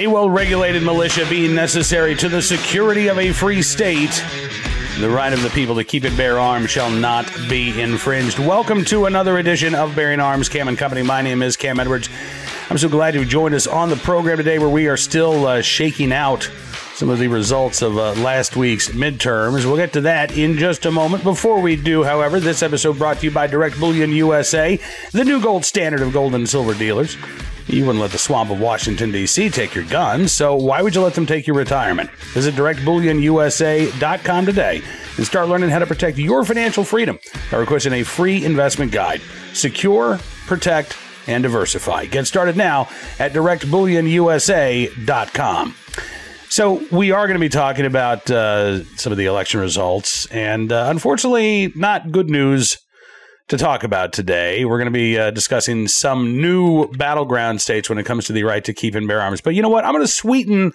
A well-regulated militia being necessary to the security of a free state. The right of the people to keep and bear arms shall not be infringed. Welcome to another edition of Bearing Arms, Cam and Company. My name is Cam Edwards. I'm so glad you've joined us on the program today, where we are still shaking out some of the results of last week's midterms. We'll get to that in just a moment. Before we do, however, this episode brought to you by Direct Bullion USA, the new gold standard of gold and silver dealers. You wouldn't let the swamp of Washington, D.C. take your guns, so why would you let them take your retirement? Visit directbullionusa.com today and start learning how to protect your financial freedom by requesting a free investment guide. Secure, protect, and diversify. Get started now at directbullionusa.com. So we are going to be talking about some of the election results, and unfortunately, not good news to talk about today. We're going to be discussing some new battleground states when it comes to the right to keep and bear arms. But you know what? I'm going to sweeten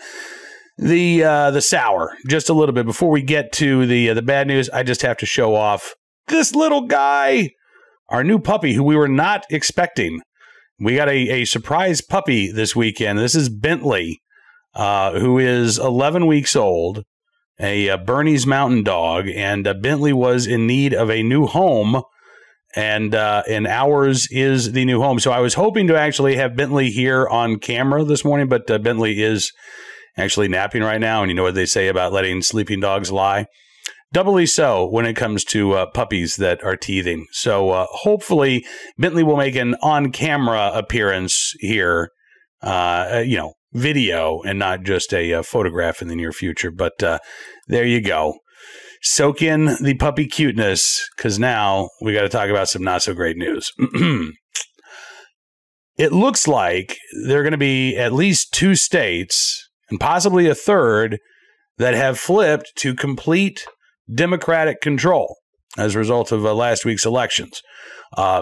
the sour just a little bit before we get to the bad news. I just have to show off this little guy, our new puppy, who we were not expecting. We got a surprise puppy this weekend. This is Bentley, who is 11 weeks old, a Bernese Mountain Dog, and Bentley was in need of a new home. And ours is the new home. So I was hoping to actually have Bentley here on camera this morning, but Bentley is actually napping right now. And you know what they say about letting sleeping dogs lie? Doubly so when it comes to puppies that are teething. So hopefully Bentley will make an on-camera appearance here, video and not just a photograph in the near future. But there you go. Soak in the puppy cuteness, because now we got to talk about some not so great news. It looks like there are going to be at least 2 states, and possibly a third, that have flipped to complete Democratic control as a result of last week's elections.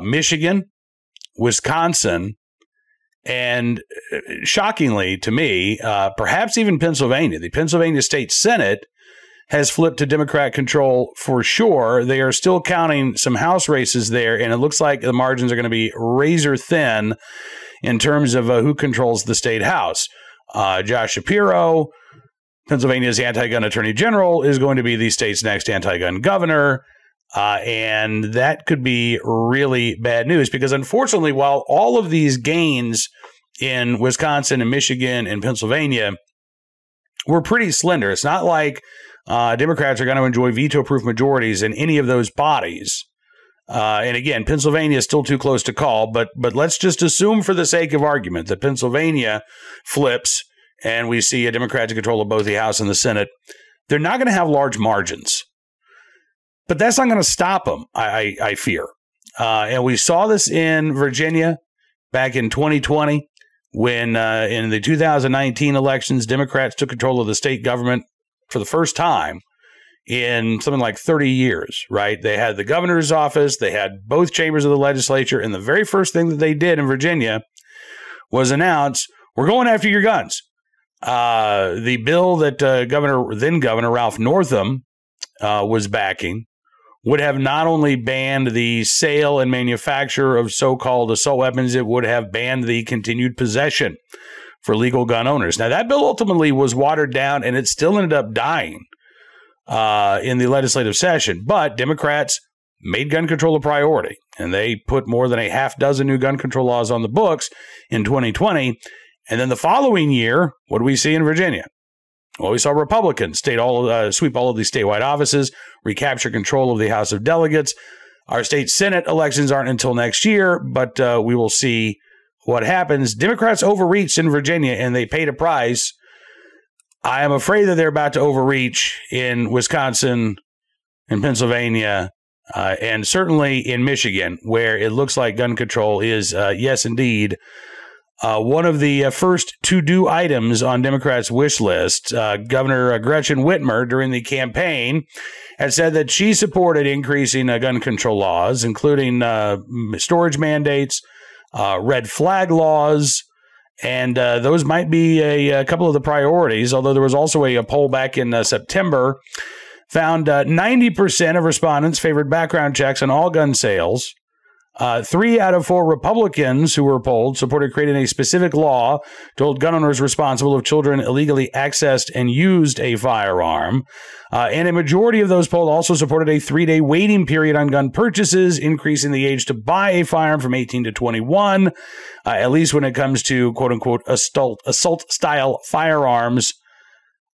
Michigan, Wisconsin, and shockingly to me, perhaps even Pennsylvania. The Pennsylvania State Senate has flipped to Democrat control for sure. They are still counting some House races there, and it looks like the margins are going to be razor thin in terms of who controls the state House. Josh Shapiro, Pennsylvania's anti-gun attorney general, is going to be the state's next anti-gun governor, and that could be really bad news because, unfortunately, while all of these gains in Wisconsin and Michigan and Pennsylvania were pretty slender, it's not like Democrats are going to enjoy veto-proof majorities in any of those bodies. And again, Pennsylvania is still too close to call, but let's just assume for the sake of argument that Pennsylvania flips and we see a Democratic control of both the House and the Senate. They're not going to have large margins. But that's not going to stop them, I fear. And we saw this in Virginia back in 2020 when in the 2019 elections, Democrats took control of the state government for the first time in something like 30 years, right? They had the governor's office, they had both chambers of the legislature, and the very first thing that they did in Virginia was announce, we're going after your guns. The bill that then Governor Ralph Northam was backing would have not only banned the sale and manufacture of so-called assault weapons, it would have banned the continued possession for legal gun owners. Now, that bill ultimately was watered down, and it still ended up dying in the legislative session. But Democrats made gun control a priority, and they put more than a half dozen new gun control laws on the books in 2020. And then the following year, what do we see in Virginia? Well, we saw Republicans sweep all of these statewide offices, recapture control of the House of Delegates. Our state Senate elections aren't until next year, but we will see what happens. Democrats overreached in Virginia, and they paid a price. I am afraid that they're about to overreach in Wisconsin and Pennsylvania, and certainly in Michigan, where it looks like gun control is, yes, indeed, one of the first to-do items on Democrats' wish list. Governor Gretchen Whitmer, during the campaign, had said that she supported increasing gun control laws, including storage mandates, red flag laws, and those might be a couple of the priorities, although there was also a poll back in September found 90% of respondents favored background checks on all gun sales, 3 out of 4 Republicans who were polled supported creating a specific law to hold gun owners responsible if children illegally accessed and used a firearm. And a majority of those polled also supported a 3-day waiting period on gun purchases, increasing the age to buy a firearm from 18 to 21, at least when it comes to quote-unquote assault-style firearms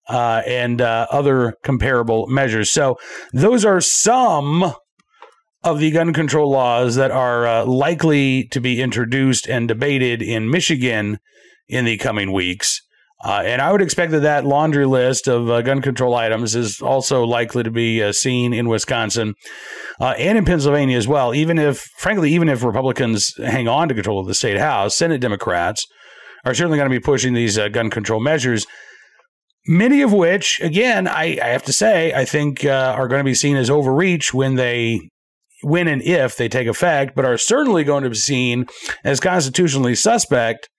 and other comparable measures. So those are some of the gun control laws that are likely to be introduced and debated in Michigan in the coming weeks. And I would expect that laundry list of gun control items is also likely to be seen in Wisconsin and in Pennsylvania as well. Even if Republicans hang on to control of the state house, Senate Democrats are certainly going to be pushing these gun control measures, many of which, again, I have to say, I think are going to be seen as overreach when and if they take effect, but are certainly going to be seen as constitutionally suspect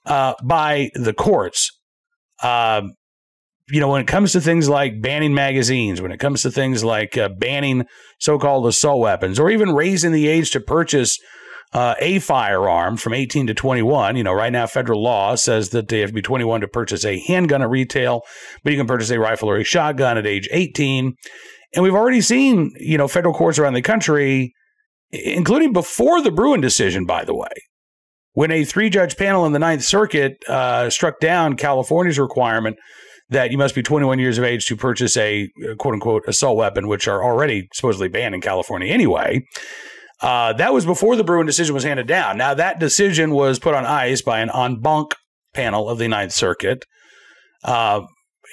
by the courts. When it comes to things like banning magazines, when it comes to things like banning so-called assault weapons, or even raising the age to purchase a firearm from 18 to 21. Right now, federal law says that they have to be 21 to purchase a handgun at retail, but you can purchase a rifle or a shotgun at age 18. And we've already seen, federal courts around the country, including before the Bruin decision, by the way, when a 3-judge panel in the Ninth Circuit struck down California's requirement that you must be 21 years of age to purchase a quote-unquote assault weapon, which are already supposedly banned in California anyway. That was before the Bruin decision was handed down. Now, that decision was put on ice by an en banc panel of the Ninth Circuit.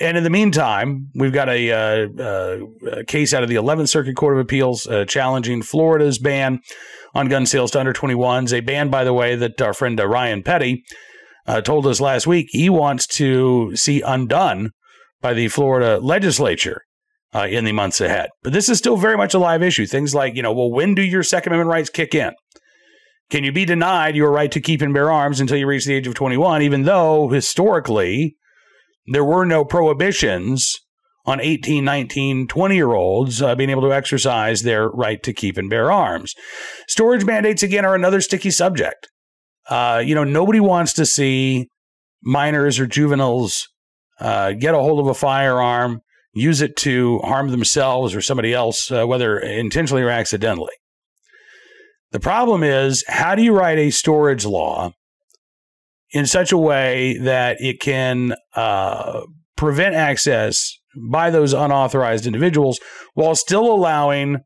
And in the meantime, we've got a case out of the 11th Circuit Court of Appeals challenging Florida's ban on gun sales to under 21s, a ban, by the way, that our friend Ryan Petty told us last week he wants to see undone by the Florida legislature in the months ahead. But this is still very much a live issue. Things like, when do your Second Amendment rights kick in? Can you be denied your right to keep and bear arms until you reach the age of 21, even though historically there were no prohibitions on 18, 19, 20-year-olds being able to exercise their right to keep and bear arms? Storage mandates, again, are another sticky subject. Nobody wants to see minors or juveniles get a hold of a firearm, use it to harm themselves or somebody else, whether intentionally or accidentally. The problem is, how do you write a storage law in such a way that it can prevent access by those unauthorized individuals while still allowing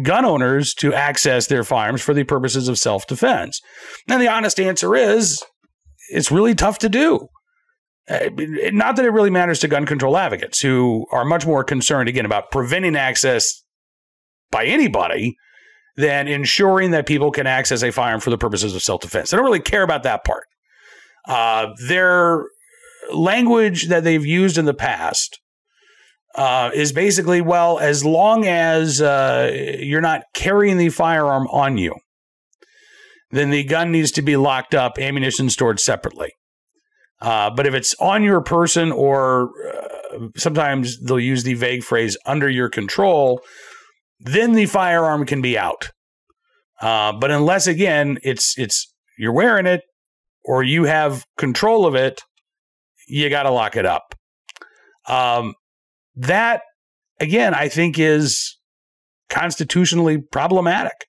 gun owners to access their firearms for the purposes of self-defense? And the honest answer is, it's really tough to do. Not that it really matters to gun control advocates, who are much more concerned, again, about preventing access by anybody than ensuring that people can access a firearm for the purposes of self-defense. They don't really care about that part. Their language that they've used in the past is basically, well, as long as you're not carrying the firearm on you, then the gun needs to be locked up, ammunition stored separately. But if it's on your person, or sometimes they'll use the vague phrase under your control, then the firearm can be out. But unless, again, it's you're wearing it or you have control of it, you got to lock it up. That, again, I think is constitutionally problematic,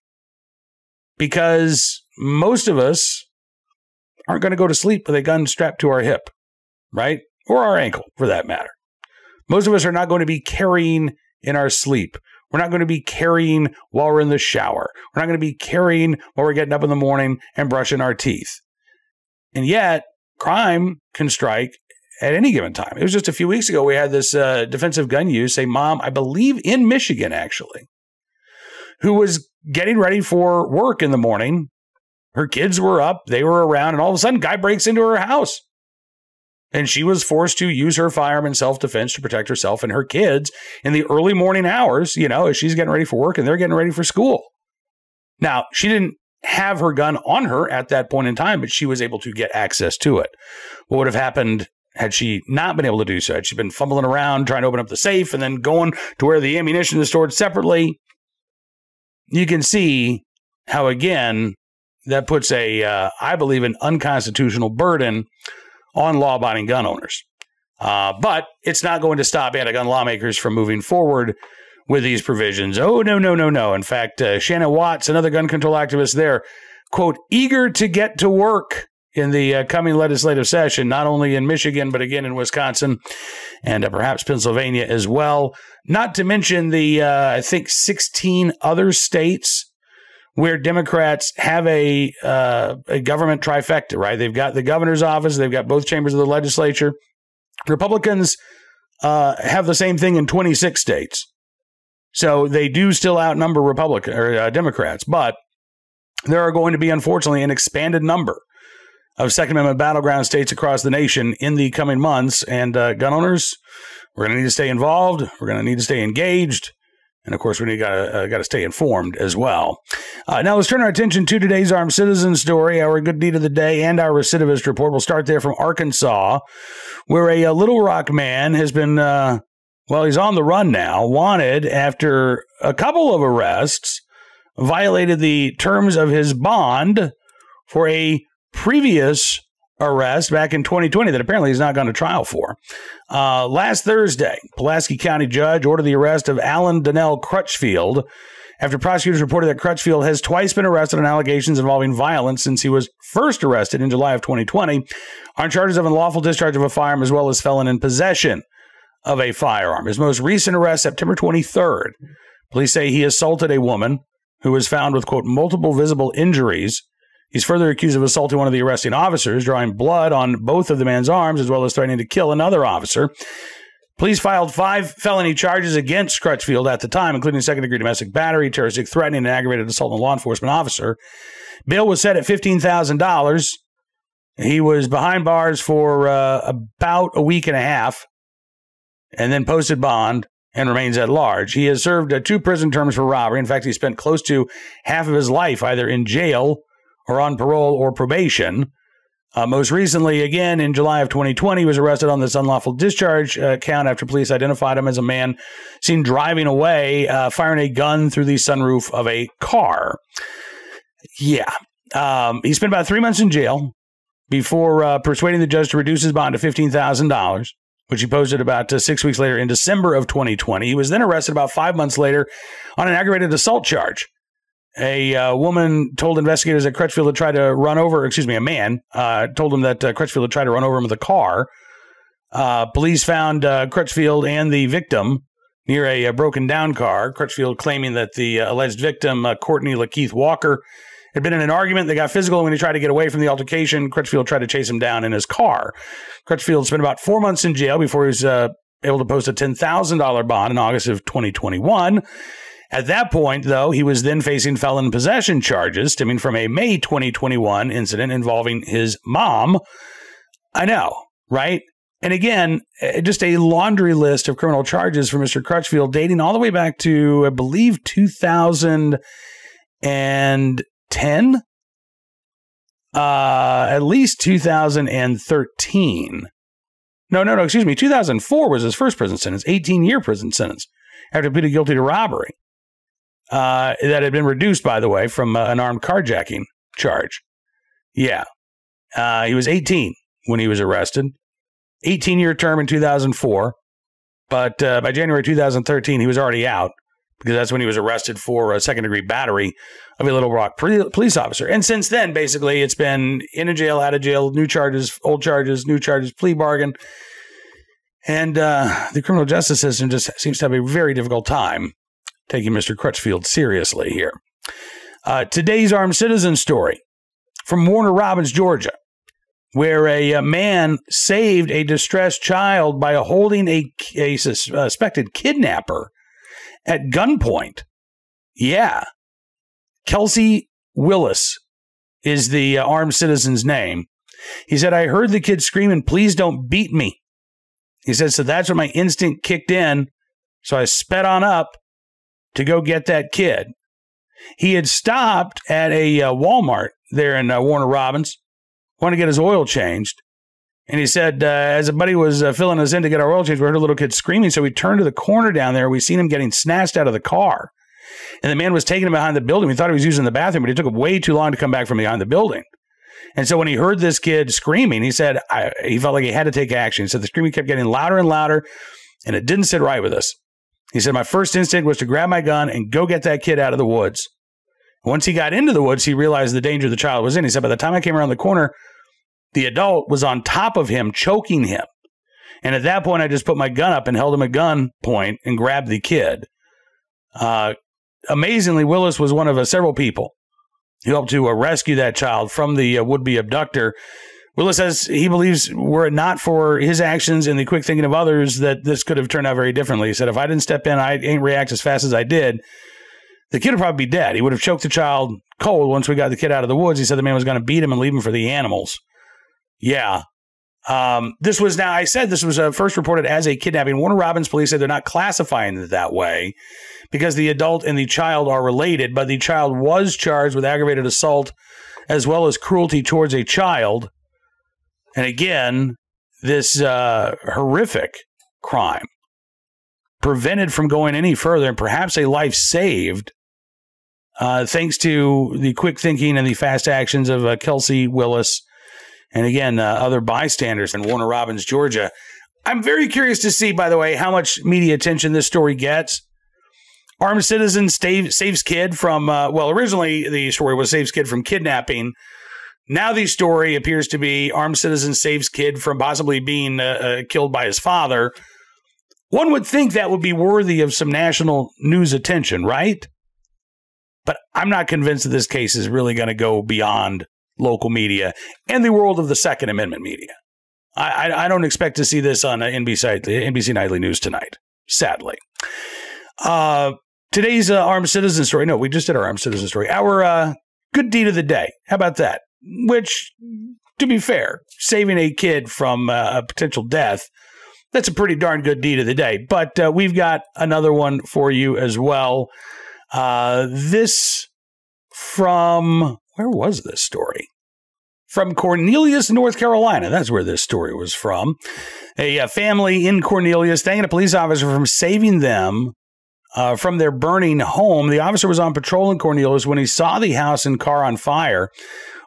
because most of us aren't going to go to sleep with a gun strapped to our hip, right? Or our ankle, for that matter. Most of us are not going to be carrying in our sleep. We're not going to be carrying while we're in the shower. We're not going to be carrying while we're getting up in the morning and brushing our teeth. And yet, crime can strike at any given time. It was just a few weeks ago we had this defensive gun use, a mom, I believe in Michigan actually, who was getting ready for work in the morning. Her kids were up, they were around, and all of a sudden, guy breaks into her house. And she was forced to use her firearm in self-defense to protect herself and her kids in the early morning hours, as she's getting ready for work and they're getting ready for school. Now, she didn't have her gun on her at that point in time, but she was able to get access to it. What would have happened had she not been able to do so? Had she been fumbling around trying to open up the safe and then going to where the ammunition is stored separately? You can see how, again, that puts I believe, an unconstitutional burden on law-abiding gun owners. But it's not going to stop anti-gun lawmakers from moving forward with these provisions. Oh, no, no, no, no. In fact, Shannon Watts, another gun control activist there, quote, eager to get to work in the coming legislative session, not only in Michigan, but again in Wisconsin and perhaps Pennsylvania as well. Not to mention the, I think, 16 other states where Democrats have a government trifecta, right? They've got the governor's office, they've got both chambers of the legislature. Republicans have the same thing in 26 states. So they do still outnumber Democrats, but there are going to be, unfortunately, an expanded number of Second Amendment battleground states across the nation in the coming months. And gun owners, we're going to need to stay involved. We're going to need to stay engaged. And, of course, we got to stay informed as well. Now, let's turn our attention to today's Armed Citizen story, our good deed of the day, and our recidivist report. We'll start there from Arkansas, where a Little Rock man has been, he's on the run now, wanted after a couple of arrests, violated the terms of his bond for a previous arrest back in 2020 that apparently he's not gone to trial for. Last Thursday, Pulaski County judge ordered the arrest of Alan Donnell Crutchfield after prosecutors reported that Crutchfield has twice been arrested on allegations involving violence since he was first arrested in July of 2020 on charges of unlawful discharge of a firearm as well as felon in possession of a firearm. His most recent arrest, September 23rd, police say he assaulted a woman who was found with, quote, multiple visible injuries. He's further accused of assaulting one of the arresting officers, drawing blood on both of the man's arms, as well as threatening to kill another officer. Police filed 5 felony charges against Crutchfield at the time, including second-degree domestic battery, terroristic threatening, and aggravated assault on a law enforcement officer. Bail was set at $15,000. He was behind bars for about a week and a half, and then posted bond and remains at large. He has served 2 prison terms for robbery. In fact, he spent close to half of his life either in jail or on parole or probation. Most recently, again, in July of 2020, he was arrested on this unlawful discharge count after police identified him as a man seen driving away, firing a gun through the sunroof of a car. Yeah. He spent about 3 months in jail before persuading the judge to reduce his bond to $15,000, which he posted about 6 weeks later in December of 2020. He was then arrested about 5 months later on an aggravated assault charge. A woman told investigators that Crutchfield had tried to run over, a man told him that Crutchfield had tried to run over him with a car. Police found Crutchfield and the victim near a broken down car. Crutchfield claiming that the alleged victim, Courtney LaKeith Walker, had been in an argument. They got physical when he tried to get away from the altercation. Crutchfield tried to chase him down in his car. Crutchfield spent about 4 months in jail before he was able to post a $10,000 bond in August of 2021. At that point, though, he was then facing felon in possession charges stemming from a May 2021 incident involving his mom. I know, right? And again, just a laundry list of criminal charges for Mr. Crutchfield dating all the way back to, I believe, 2010. At least 2013. No, 2004 was his first prison sentence, 18-year prison sentence, after pleaded guilty to robbery. That had been reduced, by the way, from an armed carjacking charge. Yeah. He was 18 when he was arrested. 18-year term in 2004. But by January 2013, he was already out because that's when he was arrested for a second-degree battery of a Little Rock police officer. And since then, basically, it's been in a jail, out of jail, new charges, old charges, new charges, plea bargain. And the criminal justice system just seems to have a very difficult time taking Mr. Crutchfield seriously here. Today's Armed Citizen story from Warner Robins, Georgia, where a man saved a distressed child by holding a suspected kidnapper at gunpoint. Yeah. Kelsey Willis is the armed citizen's name. He said, I heard the kid screaming, please don't beat me. He said, so that's when my instinct kicked in. So I sped on up to go get that kid. He had stopped at a Walmart there in Warner Robins, wanted to get his oil changed. And he said, as a buddy was filling us in to get our oil changed, we heard a little kid screaming. So we turned to the corner down there. We seen him getting snatched out of the car. And the man was taking him behind the building. We thought he was using the bathroom, but it took him way too long to come back from behind the building. And so when he heard this kid screaming, he said he felt like he had to take action. He said the screaming kept getting louder and louder, and it didn't sit right with us. He said, my first instinct was to grab my gun and go get that kid out of the woods. Once he got into the woods, he realized the danger the child was in. He said, by the time I came around the corner, the adult was on top of him, choking him. And at that point, I just put my gun up and held him at gun point and grabbed the kid. Amazingly, Willis was one of several people who helped to rescue that child from the would-be abductor. Willis says he believes were it not for his actions and the quick thinking of others that this could have turned out very differently. He said, if I didn't step in, I didn't react as fast as I did, the kid would probably be dead. He would have choked the child cold once we got the kid out of the woods. He said the man was going to beat him and leave him for the animals. Yeah. This was first reported as a kidnapping. Warner Robins police said they're not classifying it that way because the adult and the child are related, but the child was charged with aggravated assault as well as cruelty towards a child. And again, this horrific crime prevented from going any further and perhaps a life saved thanks to the quick thinking and the fast actions of Kelsey Willis and, again, other bystanders in Warner Robins, Georgia. I'm very curious to see, by the way, how much media attention this story gets. Armed citizen saves kid from, originally the story was saves kid from kidnapping. Now the story appears to be armed citizen saves kid from possibly being killed by his father. One would think that would be worthy of some national news attention, right? But I'm not convinced that this case is really going to go beyond local media and the world of the Second Amendment media. I don't expect to see this on NBC Nightly News tonight, sadly. Today's armed citizen story. No, we just did our armed citizen story. Our good deed of the day. How about that? Which, to be fair, saving a kid from a potential death, that's a pretty darn good deed of the day. But we've got another one for you as well. This from, where was this story? From Cornelius, North Carolina. That's where this story was from. A family in Cornelius thanking a police officer for saving them from their burning home. The officer was on patrol in Cornelius when he saw the house and car on fire.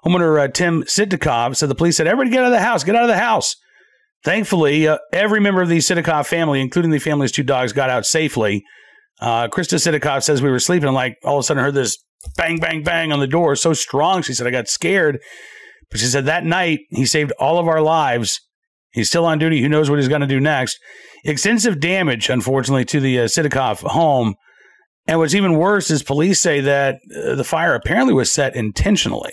Homeowner Tim Sitikov said the police said, everybody get out of the house, get out of the house. Thankfully, every member of the Sitikov family, including the family's two dogs, got out safely. Krista Sitikov says we were sleeping and all of a sudden heard this bang, bang, bang on the door. So strong, she said, I got scared. But she said that night he saved all of our lives. He's still on duty. Who knows what he's going to do next? Extensive damage, unfortunately, to the Sitikov home. And what's even worse is police say that the fire apparently was set intentionally.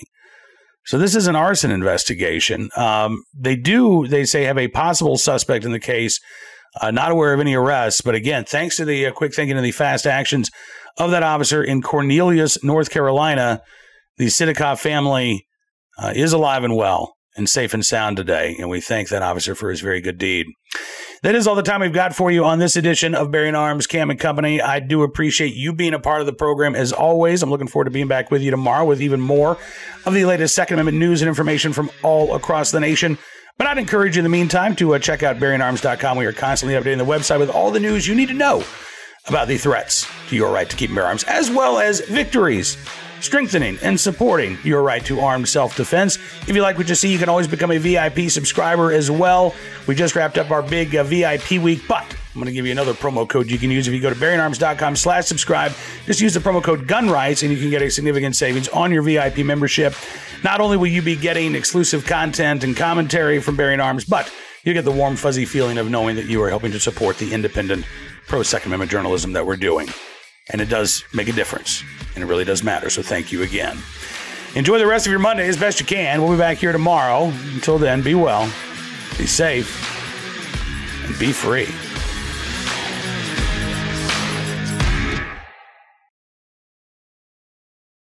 So this is an arson investigation. They say, have a possible suspect in the case, not aware of any arrests. But again, thanks to the quick thinking and the fast actions of that officer in Cornelius, North Carolina, the Sitikov family is alive and well and safe and sound today. And we thank that officer for his very good deed. That is all the time we've got for you on this edition of Bearing Arms, Cam and Company. I do appreciate you being a part of the program as always. I'm looking forward to being back with you tomorrow with even more of the latest Second Amendment news and information from all across the nation. But I'd encourage you in the meantime to check out bearingarms.com. We are constantly updating the website with all the news you need to know about the threats to your right to keep and bear arms, as well as victories, strengthening and supporting your right to armed self-defense. If you like what you see, you can always become a VIP subscriber as well. We just wrapped up our big VIP week, but I'm going to give you another promo code you can use if you go to bearingarms.com/subscribe. Just use the promo code GUNRIGHTS and you can get a significant savings on your VIP membership. Not only will you be getting exclusive content and commentary from Bearing Arms, but you get the warm, fuzzy feeling of knowing that you are helping to support the independent pro-Second Amendment journalism that we're doing. And it does make a difference, and it really does matter, so thank you again. Enjoy the rest of your Monday as best you can. We'll be back here tomorrow. Until then, be well, be safe, and be free.